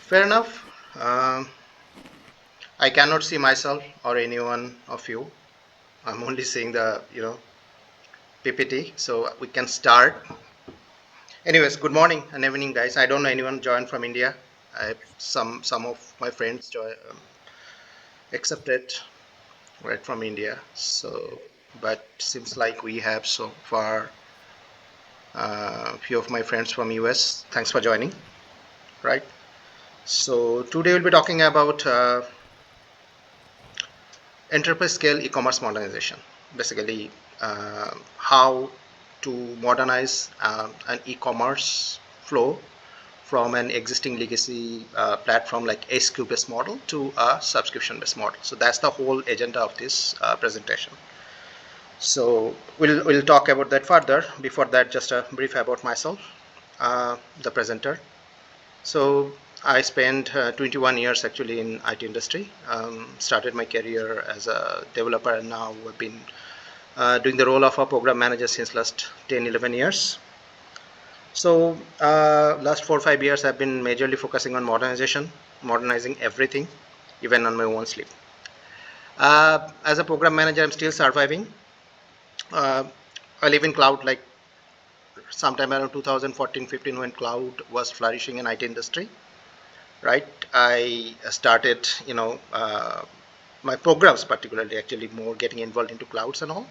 Fair enough. Um, I cannot see myself or any one of you. I'm only seeing the PPT, so we can start. Anyways, good morning and evening, guys. I don't know anyone joined from India. Some of my friends accepted right from India. So, but seems like we have so far a few of my friends from US. Thanks for joining. Right. So today we'll be talking about enterprise scale e-commerce modernization. Basically, how to modernize an e-commerce flow from an existing legacy platform like SKU-based model to a subscription-based model. So that's the whole agenda of this presentation. So we'll talk about that further. Before that, just a brief about myself, the presenter. So I spent 21 years actually in IT industry. Started my career as a developer, and now I've been doing the role of a program manager since last 10, 11 years. So last 4 or 5 years, I've been majorly focusing on modernization, modernizing everything, even on my own sleep. As a program manager, I'm still surviving. Uh, I live in cloud like sometime around 2014-15 when cloud was flourishing in IT industry. Right, I started my programs particularly actually more getting involved into clouds and all.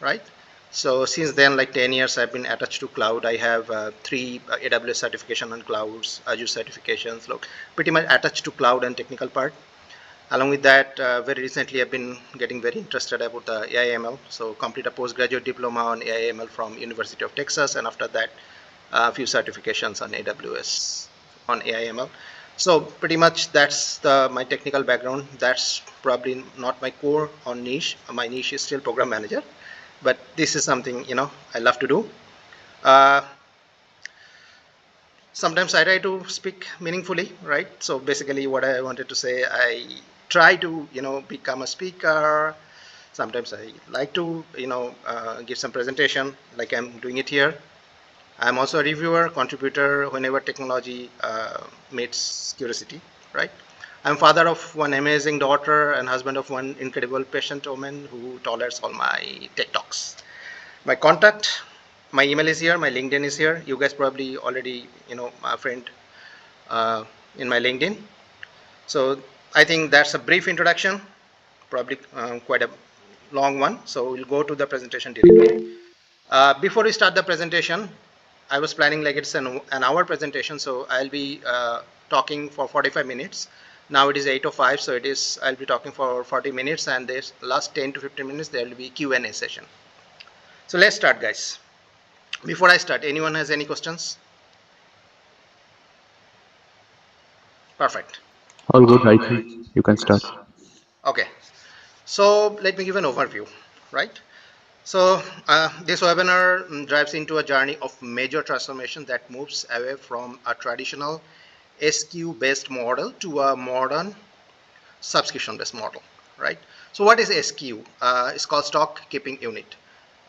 Right, so since then, like 10 years I've been attached to cloud. I have three AWS certification on clouds, Azure certifications. Look, pretty much attached to cloud and technical part. Along with that, very recently I've been getting very interested about the AI/ML. So complete a postgraduate diploma on AI/ML from University of Texas, and after that a few certifications on AWS on AI/ML. So pretty much that's my technical background. That's probably not my core or niche. My niche is still program manager, but this is something I love to do. Uh, Sometimes I try to speak meaningfully, right? So basically, what I wanted to say, I try to become a speaker. Sometimes I like to give some presentation, like I'm doing it here. I'm also a reviewer, contributor whenever technology meets curiosity, right? I'm father of one amazing daughter and husband of one incredible patient woman who tolerates all my tech talks. My contact, my email is here, my LinkedIn is here. You guys probably already, my friend uh, in my LinkedIn. So I think that's a brief introduction, probably quite a long one. So we'll go to the presentation directly. Before we start the presentation, I was planning like it's an hour presentation, so I'll be talking for 45 minutes. Now it is 8:05, so I'll be talking for 40 minutes, and this last 10 to 15 minutes there will be Q&A session. So let's start, guys. Before I start, anyone has any questions? Perfect. All good, I think you can start. Okay. So let me give an overview, right? So this webinar drives into a journey of major transformation that moves away from a traditional SKU-based model to a modern subscription-based model, right? So what is SKU? It's called stock keeping unit.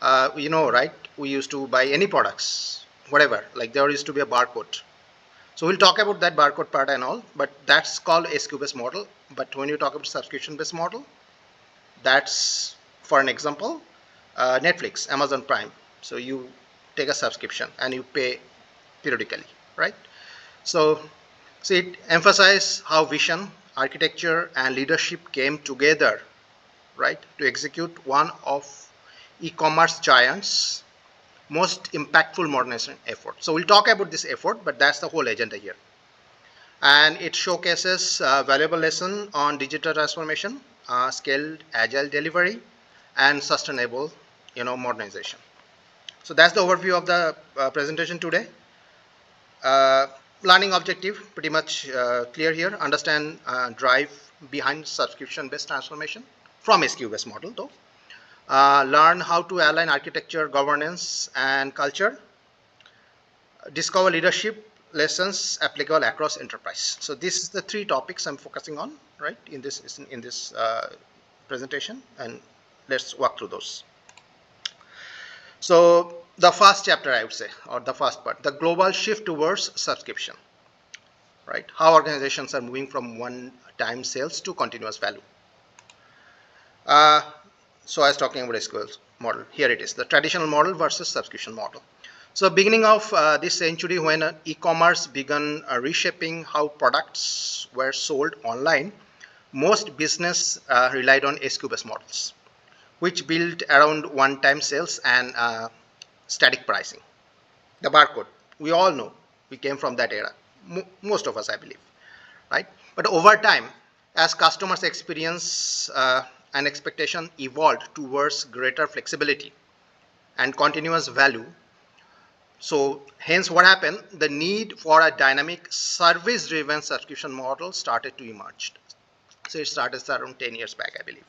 Right? We used to buy any products, whatever. Like there used to be a barcode. So we'll talk about that barcode part and all, but that's called SKU-based model. But when you talk about subscription-based model, that's, for an example, Netflix, Amazon Prime. So you take a subscription and you pay periodically, right? So, it emphasizes how vision, architecture, and leadership came together, right, to execute one of e-commerce giants' most impactful modernization effort. So we'll talk about this effort, but that's the whole agenda here. And it showcases a valuable lesson on digital transformation, scaled agile delivery, and sustainable, modernization. So that's the overview of the presentation today. Uh, Learning objective pretty much clear here. Understand drive behind subscription-based transformation from SKU-based model, though. Learn how to align architecture, governance, and culture. Discover leadership lessons applicable across enterprise. So this is the three topics I'm focusing on, right, in this presentation, and let's walk through those. So the first chapter, I would say, or the first part, the global shift towards subscription. right? How organizations are moving from one-time sales to continuous value. So I was talking about SQL model. Here it is, the traditional model versus subscription model. So beginning of this century, when e-commerce began reshaping how products were sold online, most business relied on SKU-based models, which built around one-time sales and static pricing. The barcode, we all know, we came from that era. Most of us, I believe, right? But over time, as customers' experience and expectation evolved towards greater flexibility and continuous value, so hence what happened, the need for a dynamic service-driven subscription model started to emerge. So it started around 10 years back, I believe.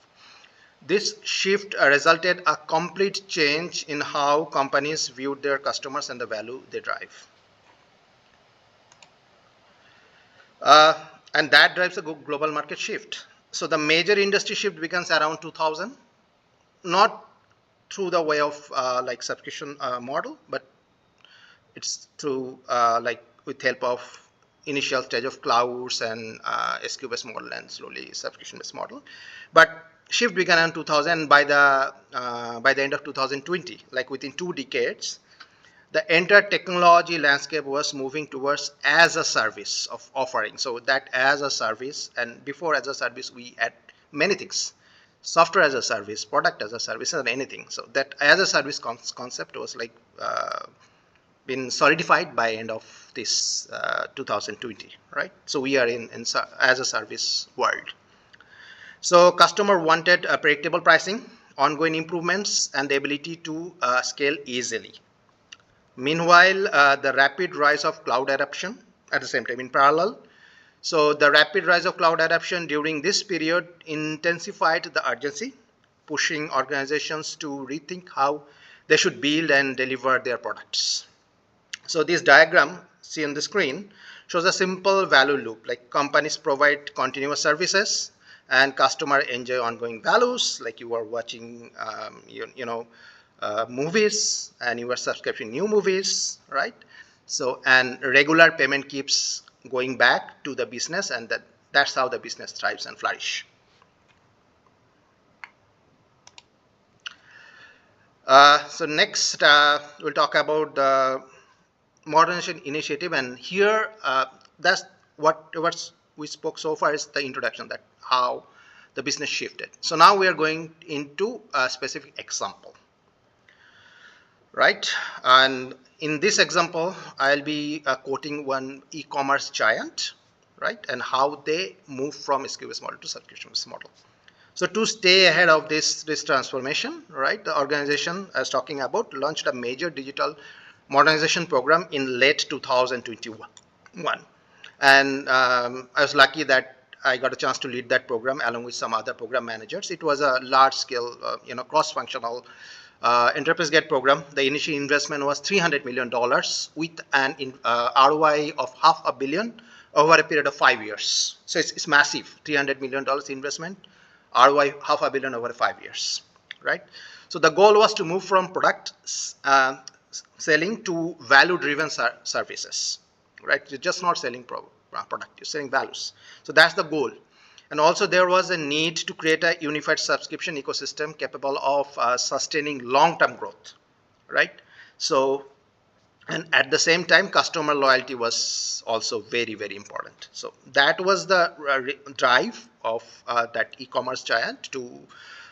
This shift resulted a complete change in how companies viewed their customers and the value they drive. And that drives a global market shift. So the major industry shift begins around 2000, not through the way of like subscription model, but it's through like with help of initial stage of clouds and SKU-based model and slowly subscription-based model. But shift began in 2000. By the end of 2020, like within 2 decades, the entire technology landscape was moving towards as a service of offering. So that as a service, and before as a service, we had many things: software as a service, product as a service, and anything. So that as a service concept was like been solidified by end of this 2020, right? So we are in as a service world. So customer wanted predictable pricing, ongoing improvements, and the ability to scale easily. Meanwhile, the rapid rise of cloud adoption at the same time in parallel. So the rapid rise of cloud adoption during this period intensified the urgency, pushing organizations to rethink how they should build and deliver their products. So this diagram, see on the screen, shows a simple value loop, like companies provide continuous services and customer enjoy ongoing values, like you are watching, movies and you are subscribing new movies, right? So, and regular payment keeps going back to the business, and that's how the business thrives and flourish. So next, we'll talk about the modernization initiative, and here that's what we spoke so far is the introduction, that how the business shifted. So now we are going into a specific example, right? And in this example, I'll be quoting one e-commerce giant, right, and how they move from SKU-based model to subscription-based model. So to stay ahead of this transformation, right, the organization I was talking about launched a major digital modernization program in late 2021. And I was lucky that I got a chance to lead that program along with some other program managers. It was a large-scale, cross-functional enterprise-grade program. The initial investment was $300 million with an ROI of $500 million over a period of 5 years. So it's massive, $300 million investment, ROI $500 million over 5 years, right? So the goal was to move from product selling to value-driven services, right? You're just not selling product, you're selling values. So that's the goal. And also there was a need to create a unified subscription ecosystem capable of sustaining long-term growth, right? So, and at the same time, customer loyalty was also very, very important. So that was the drive of that e-commerce giant to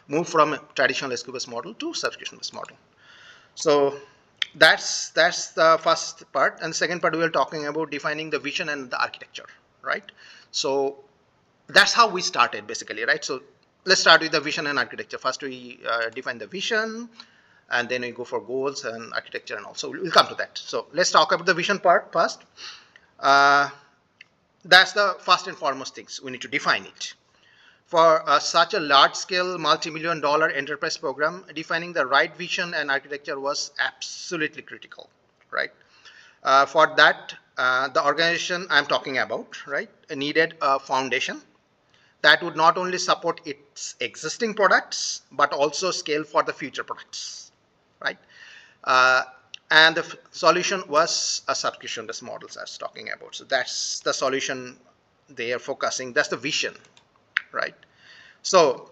move from a traditional SKU-based model to subscription-based model. So that's the first part. And the second part, we are talking about defining the vision and the architecture, right? So that's how we started basically, right? So let's start with the vision and architecture. First we define the vision, and then we go for goals and architecture, and also we'll come to that. So let's talk about the vision part first. That's the first and foremost things, we need to define it. For such a large-scale multi-million-dollar enterprise program, defining the right vision and architecture was absolutely critical, right? For that, the organization I'm talking about, right, needed a foundation that would not only support its existing products, but also scale for the future products, right? and the solution was a subscription-based models I was talking about. So that's the solution they are focusing. That's the vision, right? So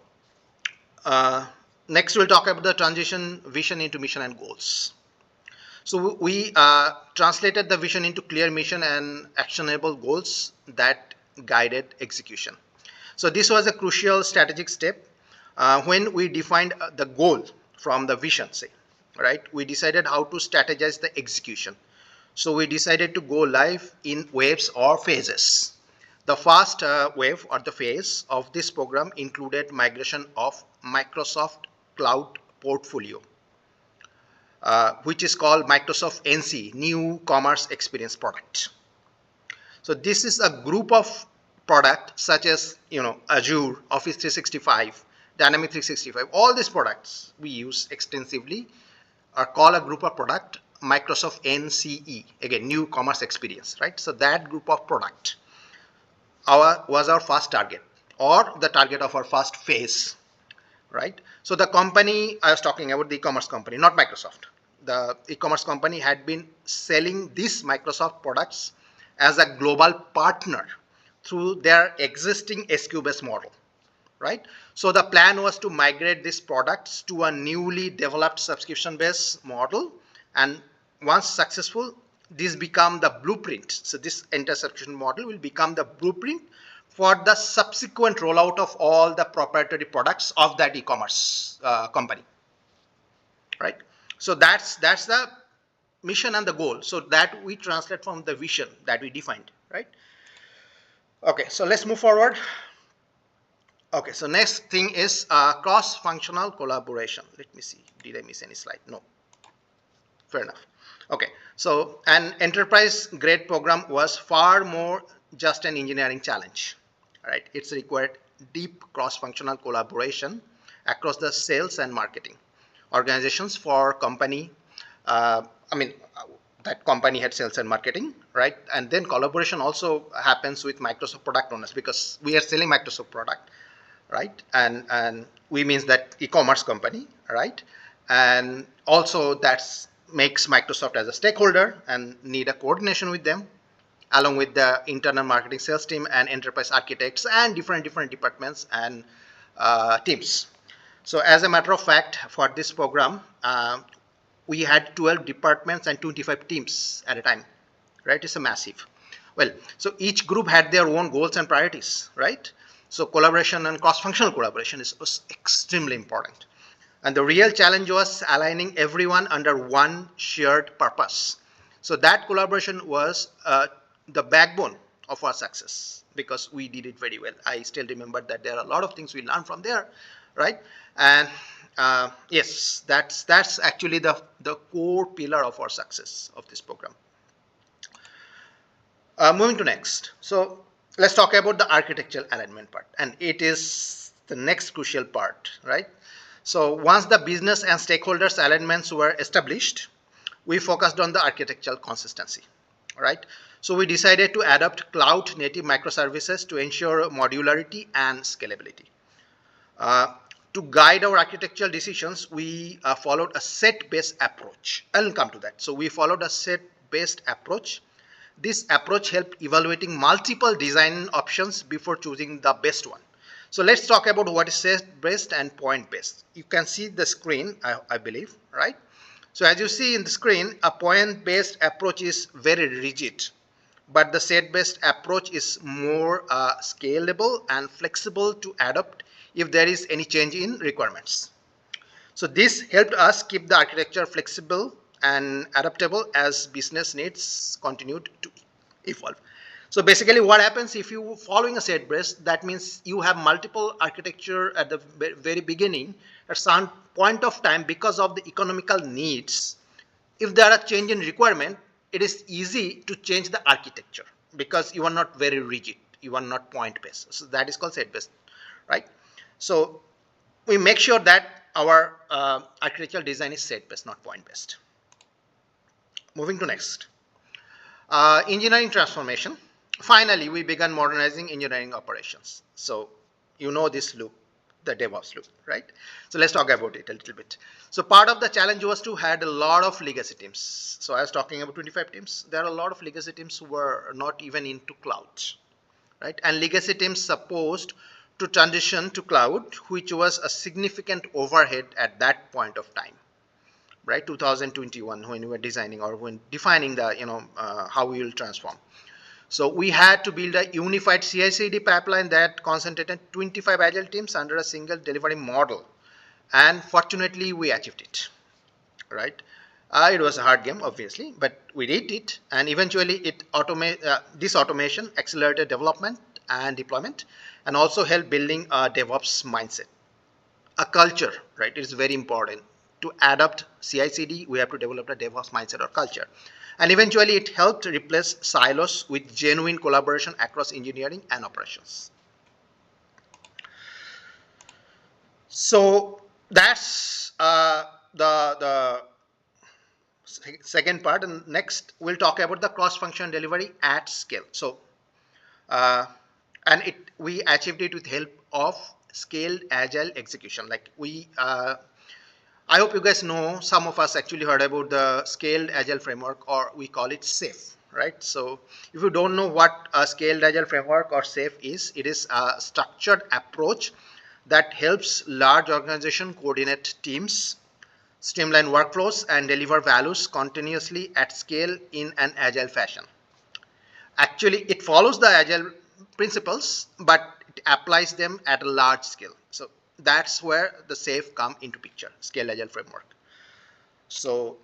next we'll talk about the transition vision into mission and goals. So we translated the vision into clear mission and actionable goals that guided execution. So this was a crucial strategic step when we defined the goal from the vision, say, right? We decided how to strategize the execution. So we decided to go live in waves or phases. The first wave or the phase of this program included migration of Microsoft Cloud Portfolio, which is called Microsoft NC, New Commerce Experience Product. So this is a group of products such as Azure, Office 365, Dynamic 365. All these products we use extensively are called a group of product Microsoft NCE, again New Commerce Experience, right? So that group of product was our first target or the target of our first phase, right? So the company I was talking about, the e-commerce company, not Microsoft. The e-commerce company had been selling these Microsoft products as a global partner through their existing SKU-based model, right? So the plan was to migrate these products to a newly developed subscription-based model, and once successful, this become the blueprint. So this entire subscription model will become the blueprint for the subsequent rollout of all the proprietary products of that e-commerce company, right? So that's the mission and the goal. So that we translate from the vision that we defined, right? Okay, so let's move forward. Okay, so next thing is cross-functional collaboration. Let me see. Did I miss any slide? No. Fair enough. Okay, so an enterprise-grade program was far more just an engineering challenge. Right? It's required deep cross-functional collaboration across the sales and marketing organizations for company. That company had sales and marketing, right? And then collaboration also happens with Microsoft product owners because we are selling Microsoft product, right? And we means that e-commerce company, right? And also that makes Microsoft as a stakeholder and need a coordination with them, along with the internal marketing sales team and enterprise architects and different departments and teams. So as a matter of fact, for this program, we had 12 departments and 25 teams at a time, right? It's a massive. Well, so each group had their own goals and priorities, right? So collaboration and cross-functional collaboration was extremely important. And the real challenge was aligning everyone under one shared purpose. So that collaboration was the backbone of our success because we did it very well. I still remember that there are a lot of things we learned from there, right? And yes, that's actually the core pillar of our success of this program. Moving to next. So let's talk about the architectural alignment part, and it is the next crucial part, right? So once the business and stakeholders alignments were established, we focused on the architectural consistency, right? So we decided to adopt cloud native microservices to ensure modularity and scalability. To guide our architectural decisions, we followed a set-based approach. I'll come to that. So we followed a set-based approach. This approach helped evaluating multiple design options before choosing the best one. So let's talk about what is set-based and point-based. You can see the screen, I believe, right? So as you see in the screen, a point-based approach is very rigid, but the set-based approach is more scalable and flexible to adapt if there is any change in requirements. So this helped us keep the architecture flexible and adaptable as business needs continued to evolve. So basically what happens if you following a set-based, that means you have multiple architecture at the very beginning. At some point of time, because of the economical needs, if there are change in requirement, it is easy to change the architecture because you are not very rigid, you are not point-based. So that is called set-based, right? So we make sure that our architectural design is set-based, not point-based. Moving to next. Engineering transformation. Finally, we began modernizing engineering operations. So you know this loop. the DevOps loop, right? So let's talk about it a little bit. So part of the challenge was to had a lot of legacy teams. So I was talking about 25 teams. There are a lot of legacy teams who were not even into cloud, right? And legacy teams supposed to transition to cloud, which was a significant overhead at that point of time, right? 2021, when we were designing or when defining the, how we will transform. So we had to build a unified CI/CD pipeline that concentrated 25 agile teams under a single delivery model, and fortunately we achieved it, right? It was a hard game, obviously, but we did it, and eventually this automation accelerated development and deployment, and also helped building a DevOps mindset, a culture, right? It is very important to adapt CI/CD. We have to develop a DevOps mindset or culture, and eventually it helped replace silos with genuine collaboration across engineering and operations. So that's the second part, and next we'll talk about the cross-function delivery at scale. So uh, and we achieved it with help of scaled agile execution. Like I hope you guys know, some of us actually heard about the scaled agile framework, or we call it SAFe, right? So if you don't know what a scaled agile framework or SAFe is, it is a structured approach that helps large organizations coordinate teams, streamline workflows, and deliver values continuously at scale in an agile fashion. Actually, it follows the agile principles, but it applies them at a large scale. So that's where the SAFe come into picture, scale agile framework. So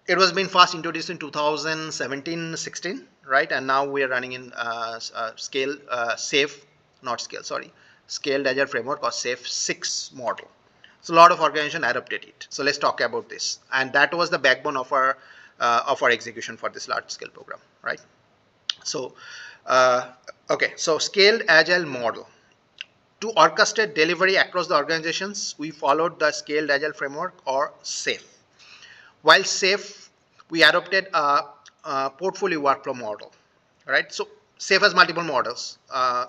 it was been first introduced in 2017-16, right? And now we are running in scale SAFe, not scale, sorry, scaled agile framework or SAFe 6 model. So a lot of organizations adopted it. So let's talk about this, and that was the backbone of our execution for this large scale program, right? So, okay, so scaled agile model. To orchestrate delivery across the organizations, we followed the scaled agile framework or SAFe. While SAFe, we adopted a portfolio workflow model, right? So SAFe has multiple models.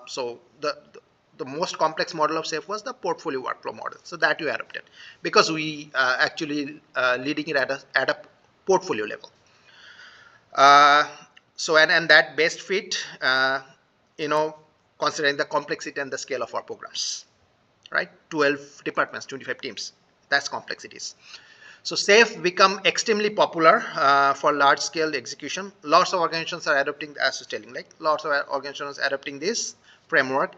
So the most complex model of SAFe was the portfolio workflow model. So that we adopted because we actually leading it at a portfolio level. So and that best fit, considering the complexity and the scale of our programs, right? 12 departments, 25 teams. That's complexities. So SAFe become extremely popular for large scale execution. Lots of organizations are adopting, as I was telling, like lots of organizations are adopting this framework.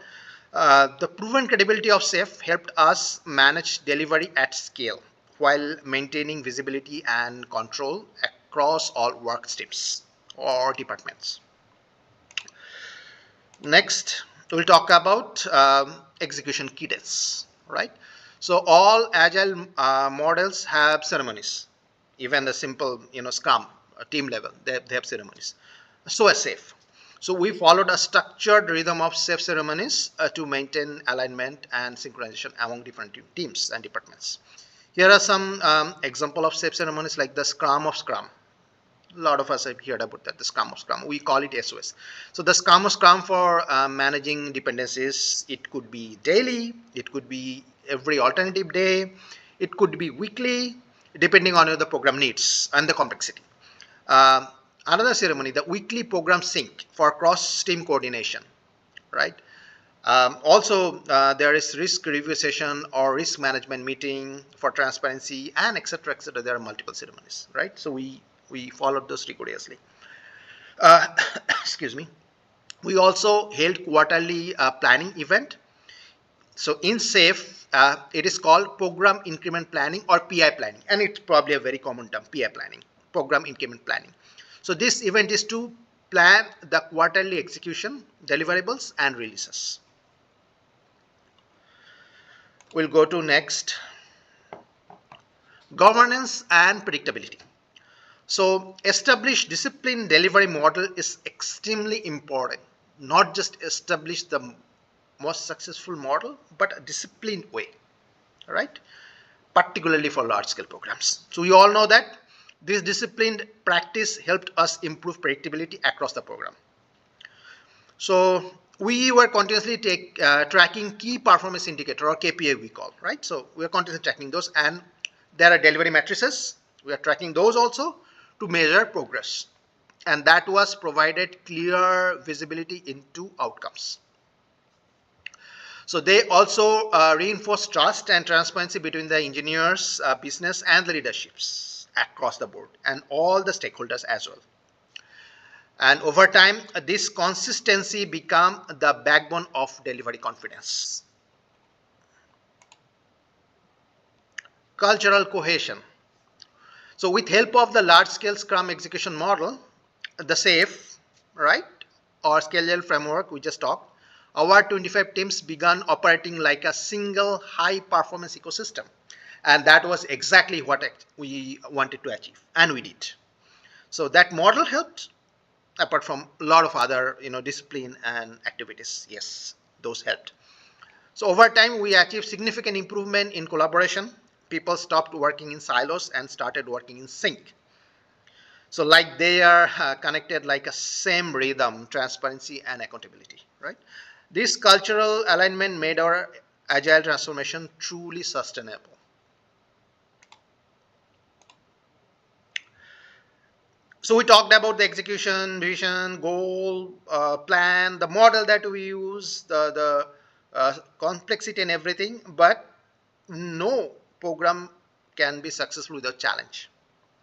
The proven credibility of SAFe helped us manage delivery at scale while maintaining visibility and control across all work streams or departments. Next, we'll talk about execution cadence, right? So all agile models have ceremonies. Even the simple, Scrum, team level, they have ceremonies. So as SAFe. So we followed a structured rhythm of SAFe ceremonies to maintain alignment and synchronization among different teams and departments. Here are some example of SAFe ceremonies, like the Scrum of Scrum. A lot of us have heard about that, the Scrum of Scrum. We call it SOS. So the Scrum of Scrum for managing dependencies, it could be daily, it could be every alternative day, it could be weekly, depending on the program needs and the complexity. Another ceremony, the weekly program sync for cross-team coordination, right? Also, there is risk review session or risk management meeting for transparency, and etc. etc. There are multiple ceremonies, right? So we followed those rigorously. Excuse me. We also held quarterly planning event. So in SAFe, it is called program increment planning or PI planning, and it's probably a very common term, PI planning, program increment planning. So this event is to plan the quarterly execution, deliverables, and releases. We'll go to next, governance and predictability. So establish discipline delivery model is extremely important. Not just establish the most successful model, but a disciplined way, right? Particularly for large scale programs. So we all know that this disciplined practice helped us improve predictability across the program. So we were continuously tracking key performance indicator, or KPI we call, right? So we are continuously tracking those, and there are delivery matrices. We are tracking those also to measure progress, and that was provided clear visibility into outcomes. So they also reinforce trust and transparency between the engineers, business, and the leaderships across the board, and all the stakeholders as well. And over time, this consistency become the backbone of delivery confidence. Cultural cohesion. So with help of the large-scale Scrum execution model, the SAFe, right, or Scale framework we just talked, our 25 teams began operating like a single high-performance ecosystem. And that was exactly what we wanted to achieve, and we did. So that model helped, apart from a lot of other discipline and activities. Yes, those helped. So over time, we achieved significant improvement in collaboration. People stopped working in silos and started working in sync. So like they are connected like a same rhythm, transparency and accountability, right? This cultural alignment made our agile transformation truly sustainable. So we talked about the execution, vision, goal, plan, the model that we use, the complexity and everything, but no program can be successful without challenge.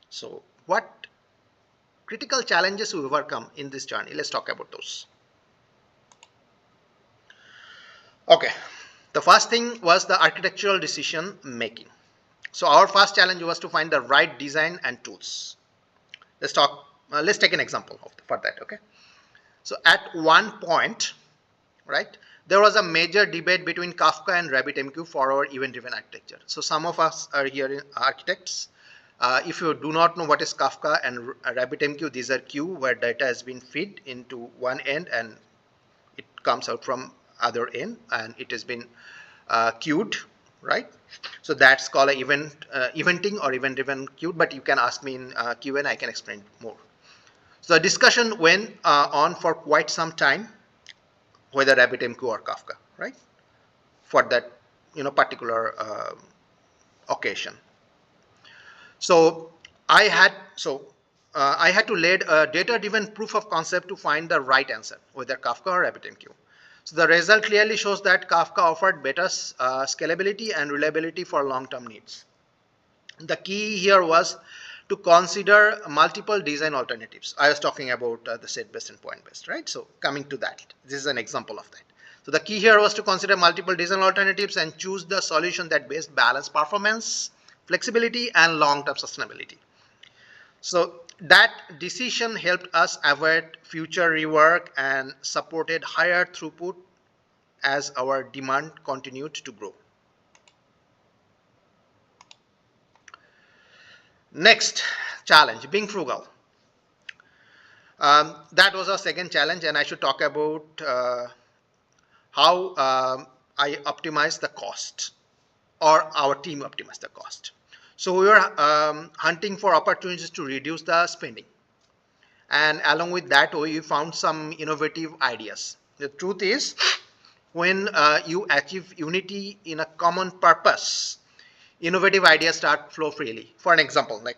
So what critical challenges we overcome in this journey? Let's talk about those. Okay, the first thing was the architectural decision making. So our first challenge was to find the right design and tools. Let's take an example for that. Okay, so at one point, right, there was a major debate between Kafka and RabbitMQ for our event-driven architecture. So some of us are here in architects. If you do not know what is Kafka and RabbitMQ, these are queue where data has been fed into one end and it comes out from other end, and it has been queued, right? So that's called a eventing or event-driven queue. But you can ask me in Q&A, I can explain more. So the discussion went on for quite some time, whether RabbitMQ or Kafka, right? For that particular occasion. So I had to lead a data-driven proof of concept to find the right answer, whether Kafka or RabbitMQ. So the result clearly shows that Kafka offered better scalability and reliability for long-term needs. The key here was to consider multiple design alternatives. I was talking about the set-based and point-based, right? So coming to that, this is an example of that. So the key here was to consider multiple design alternatives and choose the solution that best balance performance, flexibility, and long-term sustainability. So that decision helped us avoid future rework and supported higher throughput as our demand continued to grow. Next challenge, being frugal. That was our second challenge, and I should talk about how I optimize the cost, or our team optimize the cost. So we were hunting for opportunities to reduce the spending, and along with that we found some innovative ideas. The truth is, when you achieve unity in a common purpose, innovative ideas start flow freely. For an example, like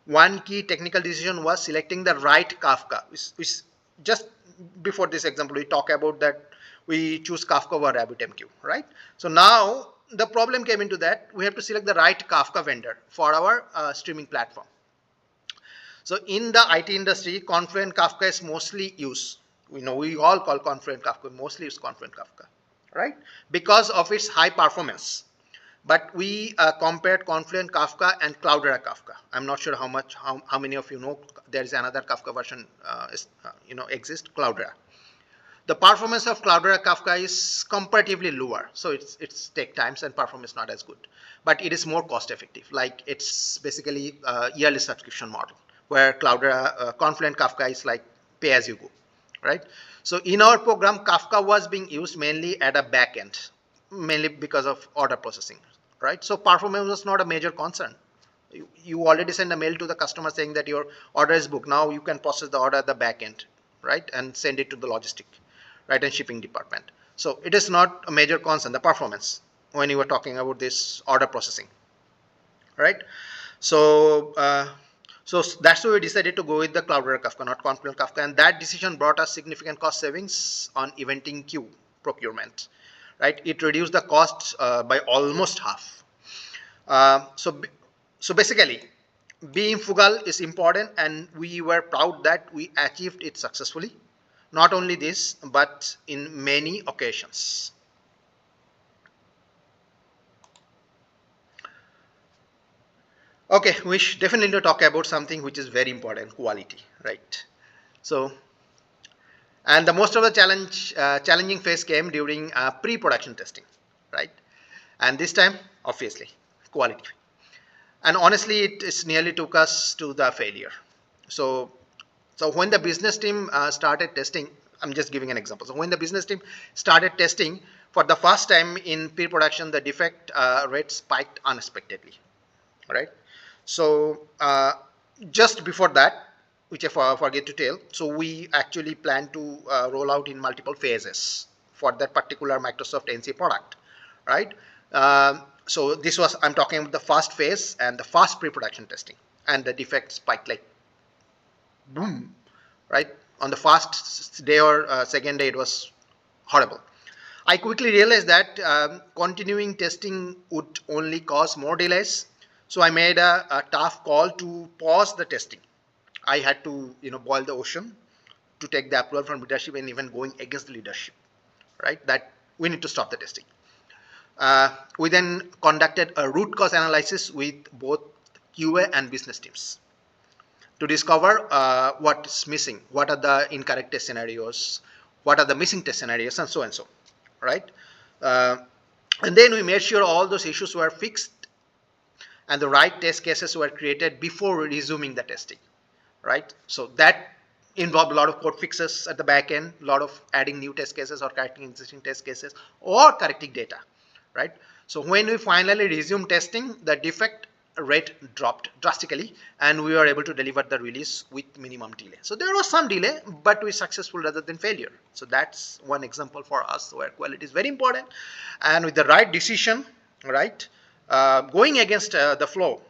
one key technical decision was selecting the right Kafka, which just before this example we talk about that we choose Kafka over RabbitMQ, right? So now the problem came into that we have to select the right Kafka vendor for our streaming platform. So in the IT industry, Confluent Kafka is mostly used. We all call Confluent Kafka, mostly use Confluent Kafka, right? Because of its high performance. But we compared Confluent Kafka and Cloudera Kafka. I'm not sure how many of you know there is another Kafka version exists, Cloudera. The performance of Cloudera Kafka is comparatively lower, so it's take times and performance not as good, but it is more cost effective. Like it's basically a yearly subscription model, where Cloudera Confluent Kafka is like pay as you go, right? So in our program, Kafka was being used mainly at a back end, mainly because of order processing, right? So performance was not a major concern. You already send a mail to the customer saying that your order is booked. Now you can process the order at the back end, right, and send it to the logistic, right, and shipping department. So it is not a major concern, the performance, when you are talking about this order processing, right? So that's why we decided to go with the Cloudera Kafka, not Confluent Kafka, and that decision brought us significant cost savings on eventing queue procurement, right? It reduced the costs by almost half. So basically, being frugal is important, and we were proud that we achieved it successfully. Not only this, but in many occasions. Okay, we should definitely talk about something which is very important: quality, right? So, and the most of the challenging phase came during pre-production testing, right? And this time, obviously, quality. And honestly, it is nearly took us to the failure. So when the business team started testing, I'm just giving an example. So when the business team started testing for the first time in pre-production, the defect rate spiked unexpectedly, right? So just before that, which I forget to tell, so we actually plan to roll out in multiple phases for that particular Microsoft NC product, right? So this was, I'm talking about the first phase and the fast pre-production testing, and the defect spiked like boom, right? On the first day or second day, it was horrible. I quickly realized that continuing testing would only cause more delays. So I made a tough call to pause the testing. I had to, boil the ocean to take the approval from leadership, and even going against the leadership, right? That we need to stop the testing. We then conducted a root cause analysis with both QA and business teams to discover what's missing, what are the incorrect test scenarios, what are the missing test scenarios, and so, right? Uh, and then we made sure all those issues were fixed and the right test cases were created before resuming the testing, right? So that involved a lot of code fixes at the back end, a lot of adding new test cases or correcting existing test cases or correcting data, right? So when we finally resumed testing, the defect rate dropped drastically, and we were able to deliver the release with minimum delay. So there was some delay, but we successful rather than failure. So that's one example for us where quality is very important, and with the right decision, right, going against the flow,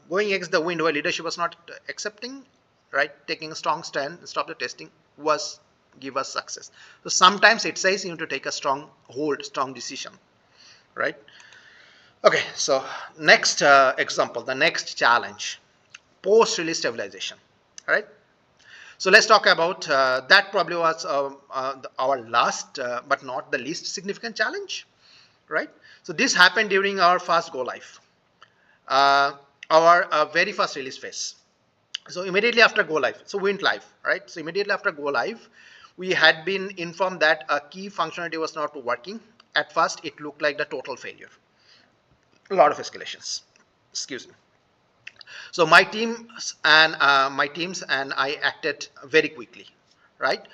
going against the wind where leadership was not accepting, right, taking a strong stand, stop the testing, was give us success. So sometimes it says you need to take a strong hold, strong decision, right? Okay, so next example, the next challenge, post-release stabilization, right? So let's talk about that. Probably was our last but not the least significant challenge, right? So this happened during our first go live, uh, our very first release phase. So immediately after go live, so we went live, right? So immediately after go live, we had been informed that a key functionality was not working. At first, it looked like the total failure. A lot of escalations. Excuse me. So my teams and I acted very quickly, right?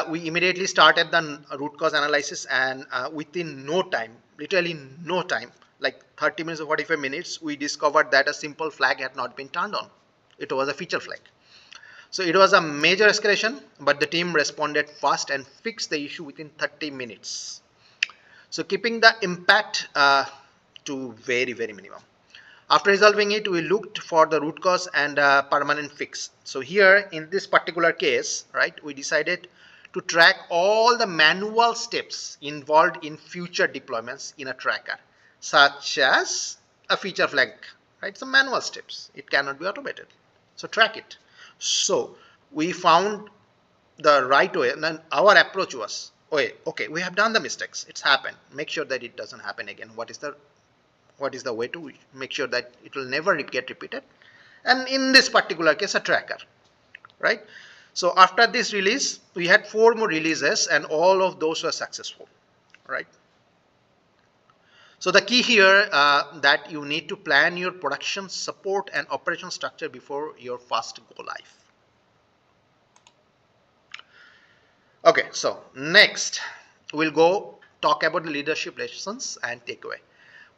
We immediately started the root cause analysis, and within no time, literally no time, like 30 minutes or 45 minutes, we discovered that a simple flag had not been turned on. It was a feature flag. So it was a major escalation, but the team responded fast and fixed the issue within 30 minutes. So keeping the impact to very, very minimum. After resolving it, we looked for the root cause and a permanent fix. So here in this particular case, right, we decided to track all the manual steps involved in future deployments in a tracker, such as a feature flag, right? Some manual steps. It cannot be automated. So track it. So we found the right way, and then our approach was, okay, we have done the mistakes. It's happened. Make sure that it doesn't happen again. What is the way to make sure that it will never get repeated? And in this particular case, a tracker, right? So after this release, we had 4 more releases, and all of those were successful, right? So the key here that you need to plan your production support and operation structure before your first go live. Okay, so next we'll go talk about the leadership lessons and takeaway.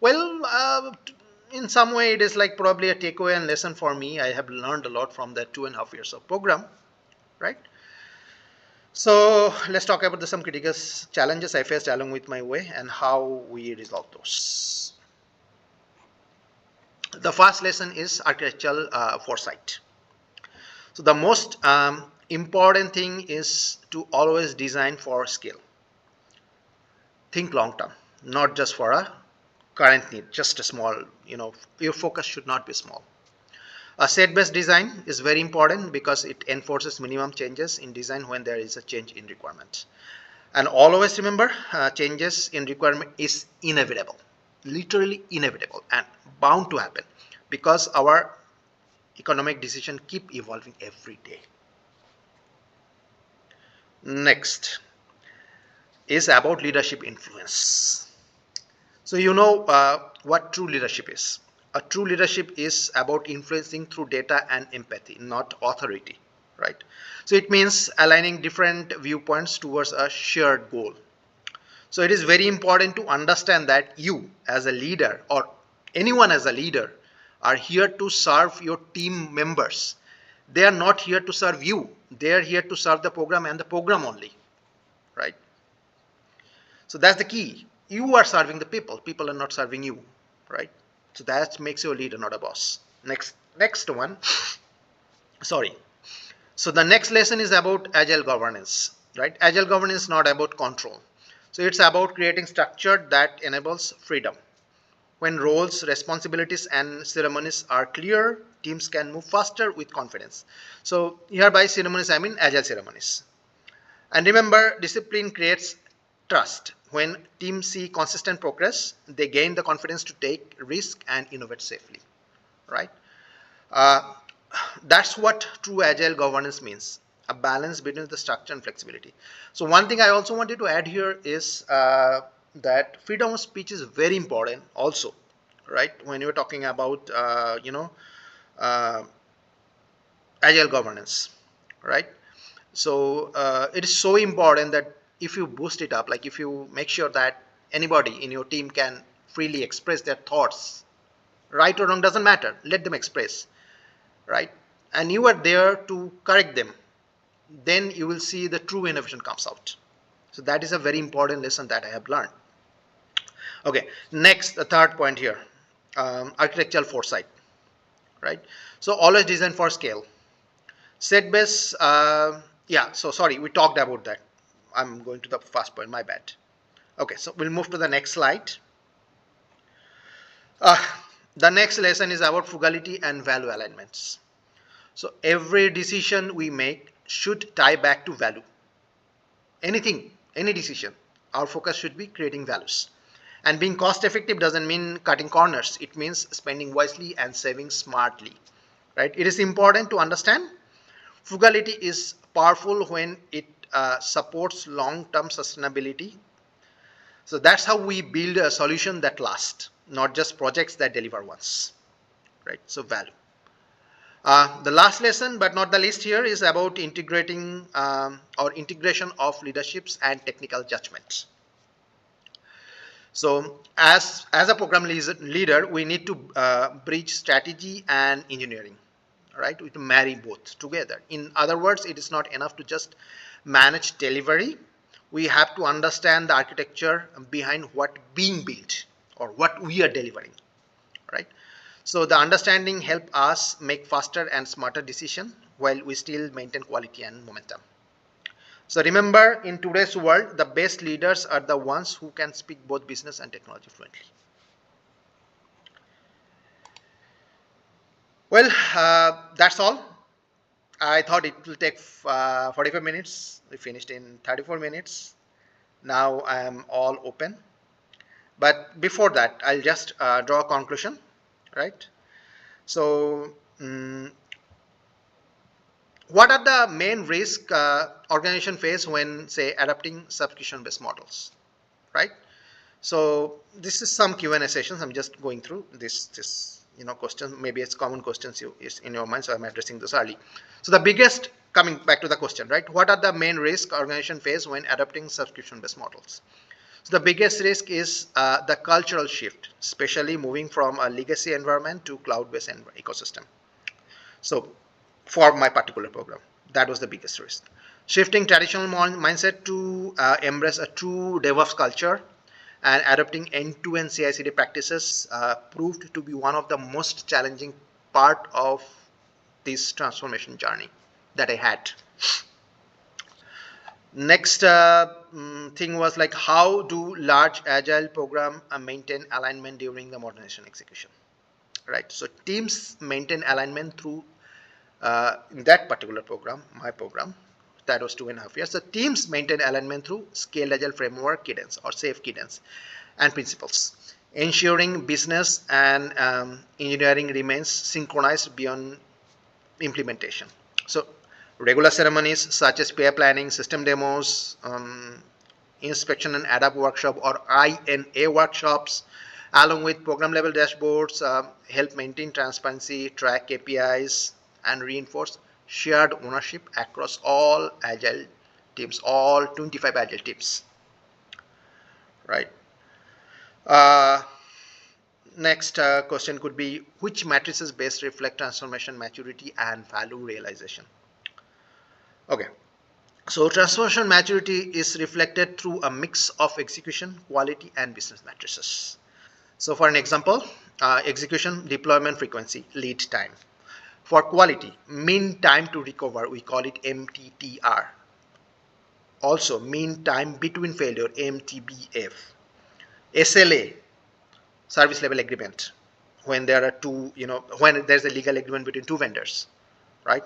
Well, in some way it is like probably a takeaway and lesson for me. I have learned a lot from the 2.5 years of program, right? So let's talk about some critical challenges I faced along with my way and how we resolve those. The first lesson is architectural foresight. So the most important thing is to always design for scale. Think long term, not just for a current need, just a small, your focus should not be small. A set-based design is very important because it enforces minimum changes in design when there is a change in requirement. And always remember, changes in requirement is inevitable, literally inevitable and bound to happen because our economic decisions keep evolving every day. Next is about leadership influence. So what true leadership is. A true leadership is about influencing through data and empathy, not authority, right? So it means aligning different viewpoints towards a shared goal. So it is very important to understand that you as a leader or anyone as a leader are here to serve your team members. They are not here to serve you. They are here to serve the program and the program only, right? So that's the key. You are serving the people. People are not serving you, right? So that makes you a leader, not a boss. Next one. Sorry. So the next lesson is about agile governance, right? Agile governance is not about control. So it's about creating structure that enables freedom. When roles, responsibilities, and ceremonies are clear, teams can move faster with confidence. So here by ceremonies, I mean agile ceremonies. And remember, discipline creates trust. When teams see consistent progress, they gain the confidence to take risk and innovate safely, right? Uh, that's what true agile governance means, a balance between the structure and flexibility. So one thing I also wanted to add here is that freedom of speech is very important also, right? When you're talking about, uh, agile governance, right? So it is so important that if you boost it up, like if you make sure that anybody in your team can freely express their thoughts, right or wrong doesn't matter, let them express, right? And you are there to correct them, then you will see the true innovation comes out. So that is a very important lesson that I have learned. Okay, next, the third point here, architectural foresight, right? So always design for scale. Set base, yeah, so sorry, we talked about that. I'm going to the first point, my bad. Okay, so we'll move to the next slide. Uh, the next lesson is about frugality and value alignments. So every decision we make should tie back to value. Anything, any decision, our focus should be creating values. And being cost effective doesn't mean cutting corners. It means spending wisely and saving smartly, right? It is important to understand frugality is powerful when it supports long-term sustainability. So that's how we build a solution that lasts, not just projects that deliver once, right? So value. The last lesson, but not the least here, is about integrating or integration of leaderships and technical judgments. So as a program leader, we need to bridge strategy and engineering, right? We to marry both together. In other words, it is not enough to just manage delivery. We have to understand the architecture behind what being built or what we are delivering, right? So the understanding help us make faster and smarter decision while we still maintain quality and momentum. So remember, in today's world, the best leaders are the ones who can speak both business and technology fluently. Well, that's all. I thought it will take 45 minutes. We finished in 34 minutes. Now I am all open. But before that, I'll just draw a conclusion, right? So, what are the main risks organization face when, say, adopting subscription-based models, right? So this is some Q&A sessions. I'm just going through this question. Maybe it's common questions is in your mind, so I'm addressing this early. So the biggest, coming back to the question, right? What are the main risks organization face when adopting subscription-based models? So the biggest risk is the cultural shift, especially moving from a legacy environment to cloud-based ecosystem. So for my particular program, That was the biggest risk. Shifting traditional mindset to embrace a true DevOps culture and adopting end-to-end CI/CD practices proved to be one of the most challenging part of this transformation journey that I had. Next thing was like, how do large agile program maintain alignment during the modernization execution, right? So teams maintain alignment through in that particular program, my program, that was 2.5 years. The teams maintain alignment through scaled agile framework cadence or safe cadence and principles, ensuring business and engineering remains synchronized beyond implementation. So regular ceremonies such as pair planning, system demos, inspection and adapt workshop or INA workshops, along with program level dashboards, help maintain transparency, track KPIs, and reinforce shared ownership across all agile teams, all 25 agile teams, right? Next question could be, which matrices best reflect transformation maturity and value realization? Okay, so transformation maturity is reflected through a mix of execution, quality, and business matrices. So for an example, execution, deployment frequency, lead time. For quality, mean time to recover, we call it MTTR. Also, mean time between failure, MTBF. SLA, service level agreement, when there are two, when there's a legal agreement between two vendors, right?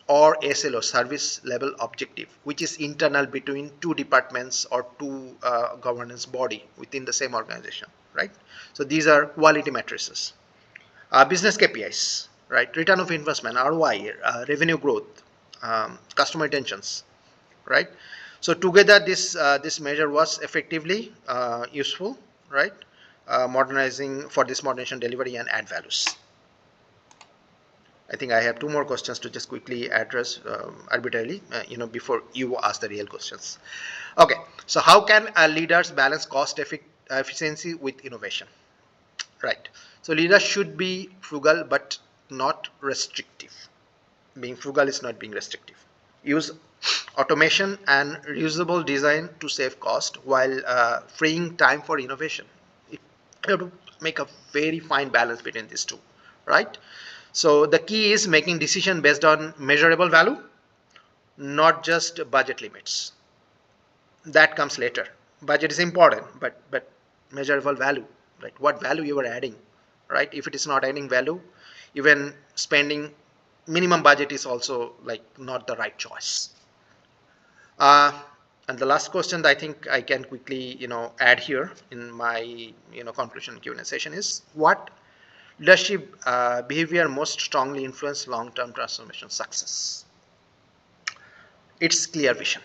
Or SLO, service level objective, which is internal between two departments or two governance body within the same organization, right? So these are quality matrices. Business KPIs, right? Return of investment, ROI, revenue growth, customer retentions, right? So together, this measure was effectively useful, right? Modernizing for this modernization delivery and add values. I think I have two more questions to just quickly address arbitrarily, before you ask the real questions. Okay, so how can leaders balance cost efficiency with innovation? Right. So leaders should be frugal but not restrictive. Being frugal is not being restrictive. Use automation and reusable design to save cost while freeing time for innovation. You have to make a very fine balance between these two, right? So the key is making decision based on measurable value, not just budget limits. That comes later. Budget is important, but measurable value, right? What value you are adding, right? If it is not adding value, even spending minimum budget is also like not the right choice. And the last question that I think I can quickly add here in my conclusion Q&A session is, what leadership behavior most strongly influence long-term transformation success? It's clear vision,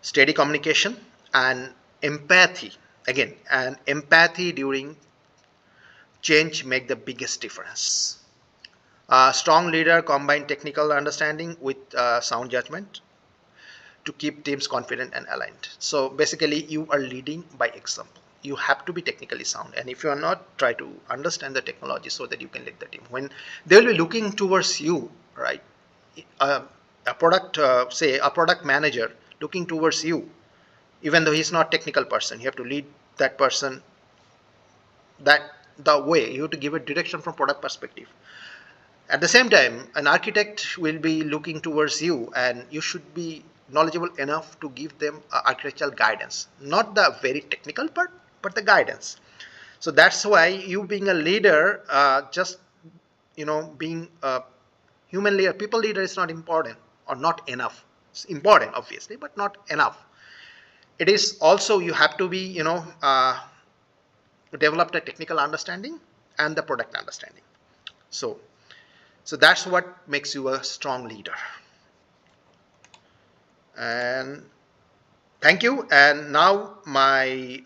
steady communication, and empathy. Again, and empathy during change make the biggest difference. Strong leader combine technical understanding with sound judgment to keep teams confident and aligned. So basically, you are leading by example. You have to be technically sound, and if you are not, try to understand the technology so that you can lead the team. When they will be looking towards you, right? A product, say a product manager looking towards you, even though he's not technical person, you have to lead that person that the way. You have to give a direction from product perspective. At the same time, an architect will be looking towards you, and you should be knowledgeable enough to give them architectural guidance, not the very technical part, but the guidance. So that's why you being a leader, just being a human leader, people leader is not important or not enough. It's important, obviously, but not enough. It is also, you have to be develop the technical understanding and the product understanding. So that's what makes you a strong leader. And thank you. And now my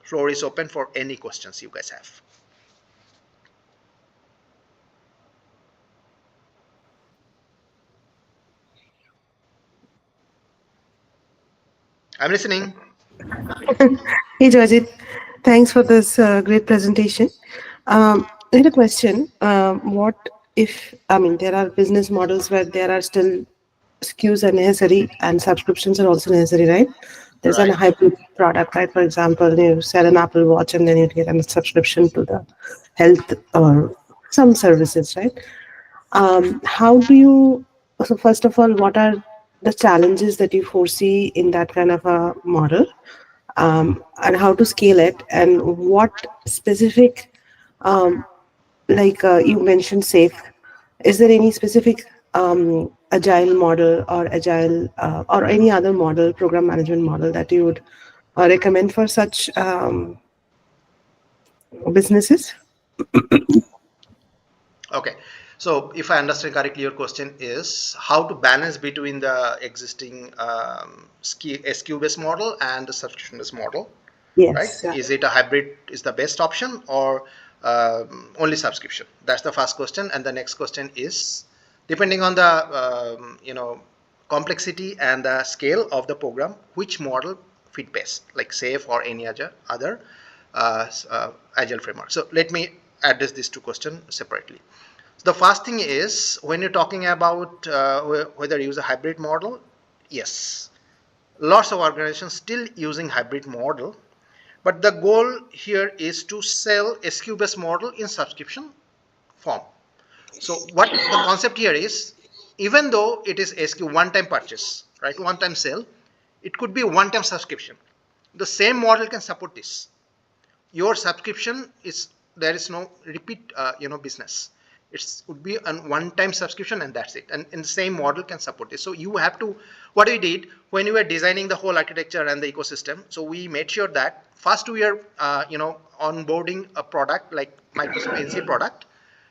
floor is open for any questions you guys have. I'm listening. Hey, Joyjit. Thanks for this great presentation. I had a question. What if, I mean, there are business models where there are still SKUs are necessary and subscriptions are also necessary, right? There's a Right. hybrid product, right? For example, you sell an Apple Watch and then you get a subscription to the health or some services, right? How do you, so first of all, what are the challenges that you foresee in that kind of a model, and how to scale it, and what specific, um, like you mentioned safe, is there any specific agile model or agile or any other model, program management model, that you would recommend for such businesses? Okay. So if I understand correctly, your question is how to balance between the existing SKU-based model and the subscription-based model, right? Yes. Is it a hybrid is the best option, or only subscription? That's the first question. And the next question is, depending on the complexity and the scale of the program, which model fit best, like SAFe or any other agile framework. So let me address these two questions separately. The first thing is, when you're talking about whether you use a hybrid model, yes, lots of organizations still using hybrid model, but the goal here is to sell SKU-based model in subscription form. So what the concept here is, even though it is SKU one-time purchase, right, one-time sale, it could be one-time subscription. The same model can support this. Your subscription is, there is no repeat business. It would be a one-time subscription and that's it, and in the same model can support this. So you have to, what we did when we were designing the whole architecture and the ecosystem, so we made sure that first we are onboarding a product like Microsoft NC product.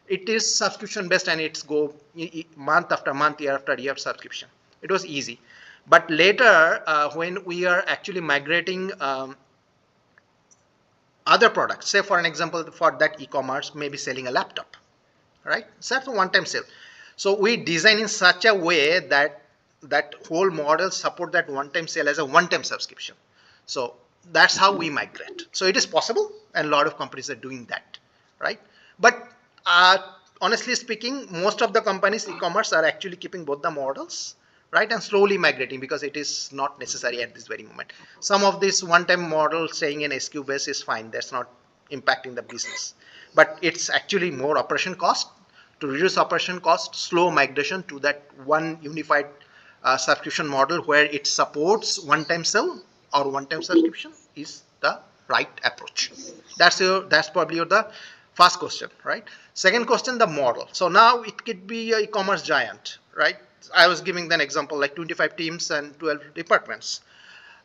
It is subscription based and it's go month after month, year after year subscription. It was easy. But later when we are actually migrating other products, say for an example, for that e-commerce, maybe selling a laptop, right? So that's a one-time sale. So we design in such a way that that whole model support that one-time sale as a one-time subscription. So that's how we migrate. So it is possible, and a lot of companies are doing that, right? But uh, honestly speaking, most of the companies e-commerce are actually keeping both the models, right, and slowly migrating, because it is not necessary at this very moment. Some of this one-time model staying in SKU base is fine. That's not impacting the business, but it's actually more operation cost. To reduce operation cost, slow migration to that one unified subscription model where it supports one-time sell or one-time subscription is the right approach. That's probably the first question, right? Second question, the model. So now it could be an e-commerce giant, right? I was giving an example like 25 teams and 12 departments.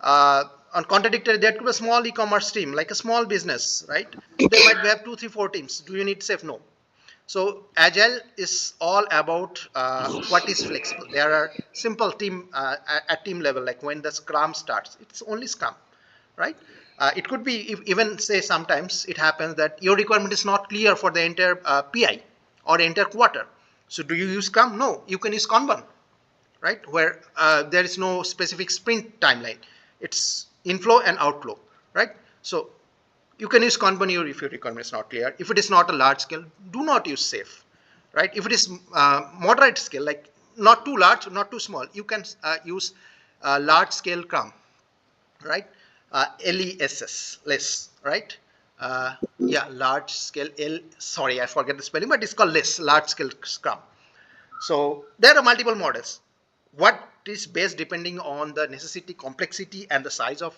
On contradictory, there could be a small e-commerce team, like a small business, right? They might have 2, 3, 4 teams. Do you need safe? No. So Agile is all about what is flexible. There are simple team at team level, like when the Scrum starts, it's only Scrum, right? It could be even say sometimes it happens that your requirement is not clear for the entire PI or entire quarter. So do you use Scrum? No, you can use Kanban, right? Where there is no specific sprint timeline. It's inflow and outflow, right? So you can use Kanban if your requirement is not clear. If it is not a large scale, do not use safe, right? If it is moderate scale, like not too large, not too small, you can use large scale Scrum, right? LESS, less, right? Yeah, large scale sorry, I forget the spelling, but it's called less, large scale Scrum. So there are multiple models. What is based depending on the necessity, complexity, and the size of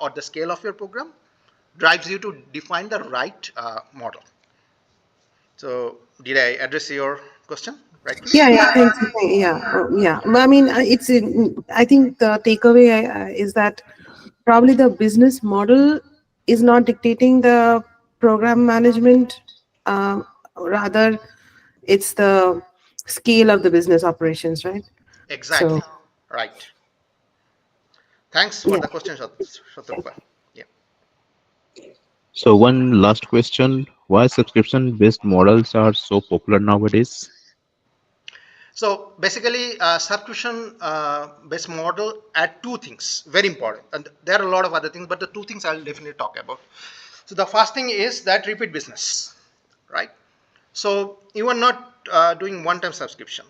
or the scale of your program drives you to define the right model. So did I address your question rightly? Yeah, yeah, thanks. Yeah, yeah. I mean, I think the takeaway is that probably the business model is not dictating the program management. Rather, it's the scale of the business operations, right? So, Exactly. Right. Thanks for yeah. the question, Shatrughan. Yeah. So one last question: why subscription-based models are so popular nowadays? So basically, subscription based model add two things, very important. And there are a lot of other things, but the two things I'll definitely talk about. So the first thing is that repeat business, right? So you are not doing one-time subscription,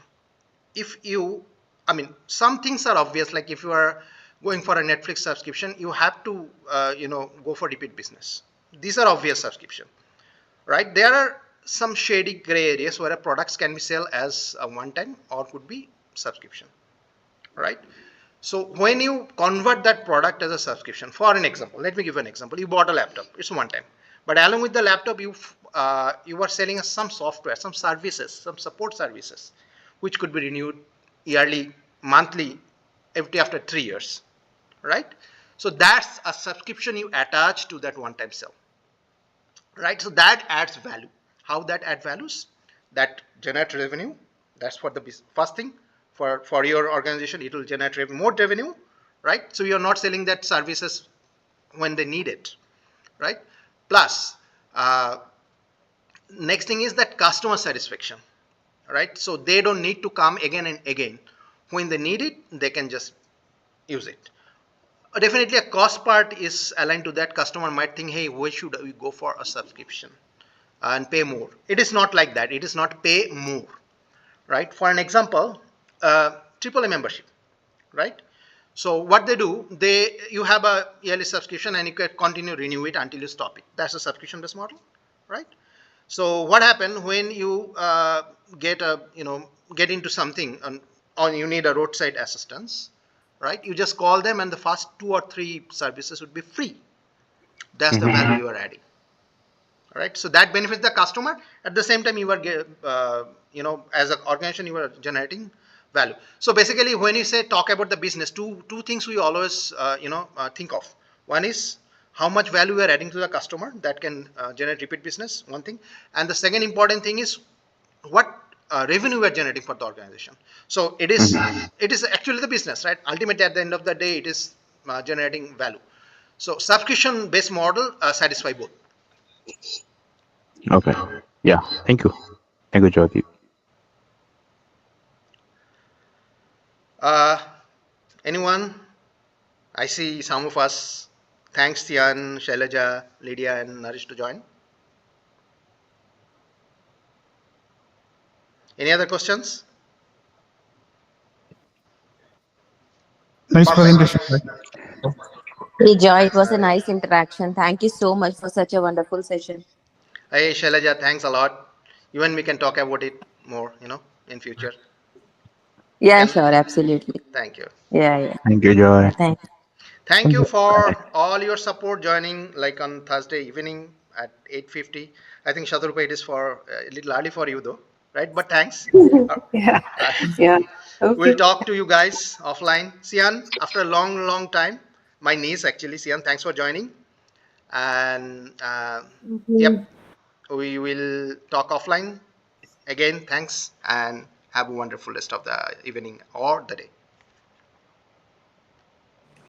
if you, I mean, some things are obvious, like if you are going for a Netflix subscription, you have to, go for repeat business. These are obvious subscription, right? There are some shady gray areas where products can be sold as a one-time or could be subscription, right? So when you convert that product as a subscription, for an example, let me give you an example. You bought a laptop, it's one time, but along with the laptop, you are selling some software, some services, some support services, which could be renewed yearly, monthly, every after 3 years, right? So that's a subscription you attach to that one-time sale, right? So that adds value. How that add values? That generate revenue. That's what the first thing for your organization. It will generate more revenue, right? So you're not selling that services when they need it, right? Plus, next thing is that customer satisfaction, right? So they don't need to come again and again. When they need it, they can just use it. Definitely, a cost part is aligned to that. Customer might think, hey, why should we go for a subscription and pay more? It is not like that. It is not pay more, right? For an example, AAA membership, right? So what they do, you have a yearly subscription and you can continue renew it until you stop it. That's a subscription based model, right? So what happens when you get into something or you need a roadside assistance, right? You just call them and the first 2 or 3 services would be free. That's the value you are adding, right? So that benefits the customer. At the same time, you are as an organization, you are generating value. So basically, when you say talk about the business, two things we always think of. One is how much value we are adding to the customer that can generate repeat business, one thing, and the second important thing is what revenue we are generating for the organization. So it is actually the business, right? Ultimately, at the end of the day, it is generating value. So subscription based model satisfy both. Okay. Yeah. Thank you. Thank you, Joydeep. Uh, Anyone? I see some of us. Thanks, Tian, Shailaja, Lydia, and Naresh to join. Any other questions? Nice Perfect. presentation. Right? Hey, Joy, it was a nice interaction. Thank you so much for such a wonderful session. Hey, Shailaja, thanks a lot. Even we can talk about it more, in future. Yeah, Can? sure, absolutely. Thank you. Yeah, yeah, Thank you, Joy. yeah. Thanks. Thank Thank you you. for all your support joining like on Thursday evening at 8:50. I think Shadrupa, it is for a little early for you though, right? But thanks. Uh, Yeah. uh, Yeah. we'll Okay. talk to you guys offline. Sian, after a long, long time, my niece actually, Sian, thanks for joining. And Mhm. yep, we will talk offline again. Thanks and have a wonderful rest of the evening or the day.